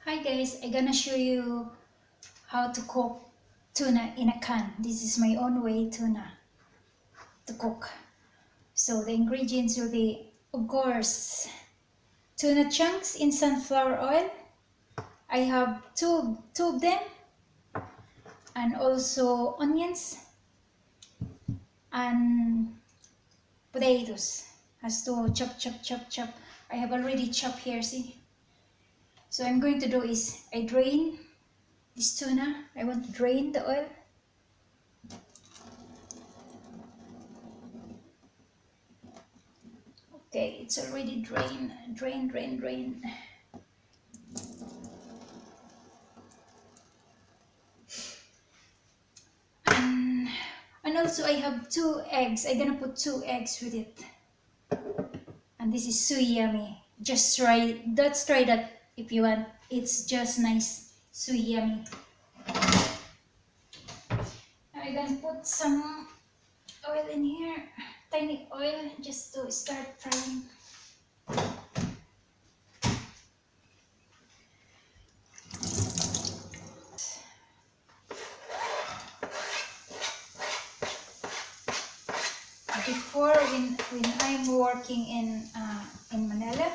Hi guys, I'm gonna show you how to cook tuna in a can. This is my own way tuna to cook. So the ingredients will be, of course, tuna chunks in sunflower oil. I have two of them, and also onions and potatoes. Has to chop. I have already chopped here, see? So I'm going to do is I drain this tuna. I want to drain the oil. Okay, it's already drained. And also I have 2 eggs. I'm gonna put 2 eggs with it. And this is so yummy. Just try that if you want. It's just nice, so yummy. I'm gonna put some oil in here, tiny oil, just to start frying. Before, when I'm working in Manila,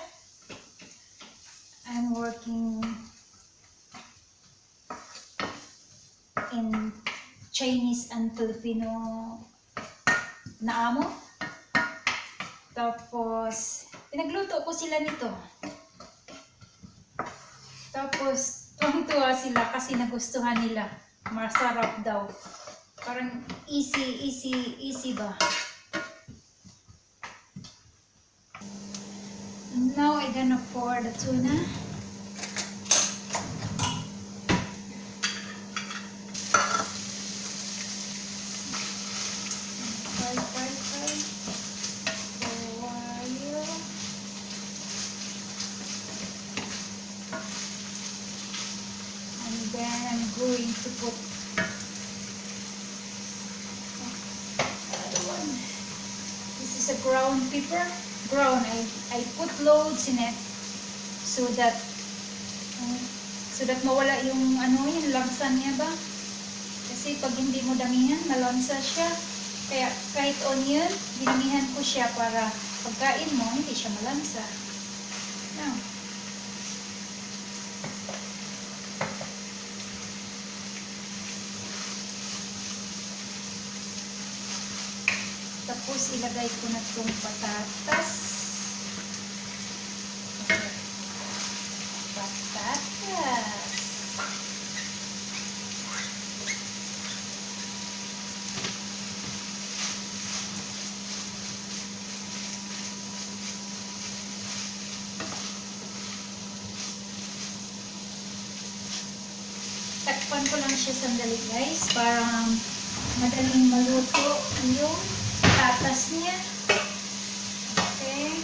I'm working in Chinese and Filipino na amo. Tapos, pinagluto ko sila nito. Tapos, tuwang-tuwa sila kasi nagustuhan nila. Masarap daw. Parang easy ba? Now, I'm gonna pour the tuna. Fry. For a while. And then, I'm going to put another one. This is a ground pepper. I put loads in it so that mawala yung yung lansa niya ba, kasi pag hindi mo damihan malansa siya, kaya kahit onion dinamihan ko siya para pagkain mo hindi siya malansa. Now, tapos ilagay ko na itong patatas. Takpan ko lang siya sandali guys, para madaling maluto yung patatas niya. Okay,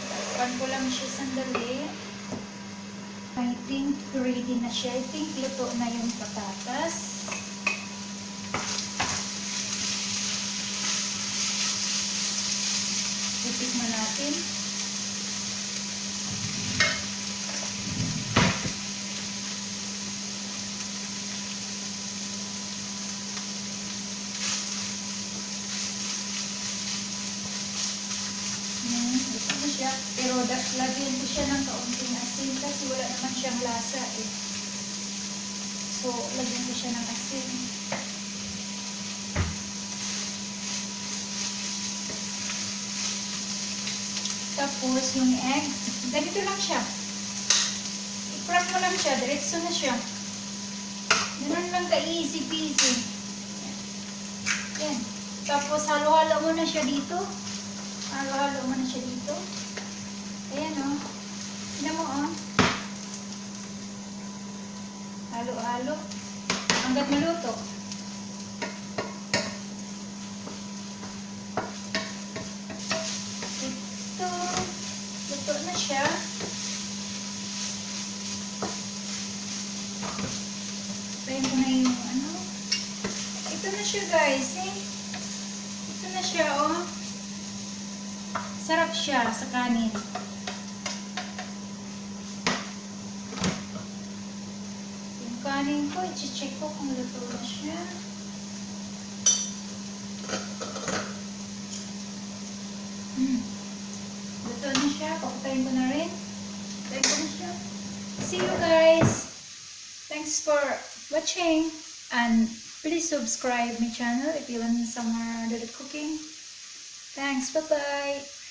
takpan ko lang siya sandali. I think ready na siya. I think luto na yung patatas. Titikman natin. Luto na siya. Pero lagyan ko siya ng kaunting asin kasi wala naman siyang lasa eh. So, lagyan ko siya ng asin. Tapos, yung egg, ganito lang siya. I-crack mo lang siya, diretso na siya. Ganun lang ka-easy peasy. Yan. Tapos, halo-halo mo na siya dito. Halo-halo mo na siya dito. Ayan o. Tignan mo o. Halo-halo. Hanggang maluto. Ito. Luto na siya. Tayin ko na yung Ito na siya guys. Eh. Ito na siya o. Sarap siya sa kanin. kanin ko, i-check ko kung luto na siya. Luto na siya. Pakutayin ko na rin. Pakutayin ko na siya. See you guys. Thanks for watching. And please subscribe my channel if you want some more cooking. Thanks. Bye-bye.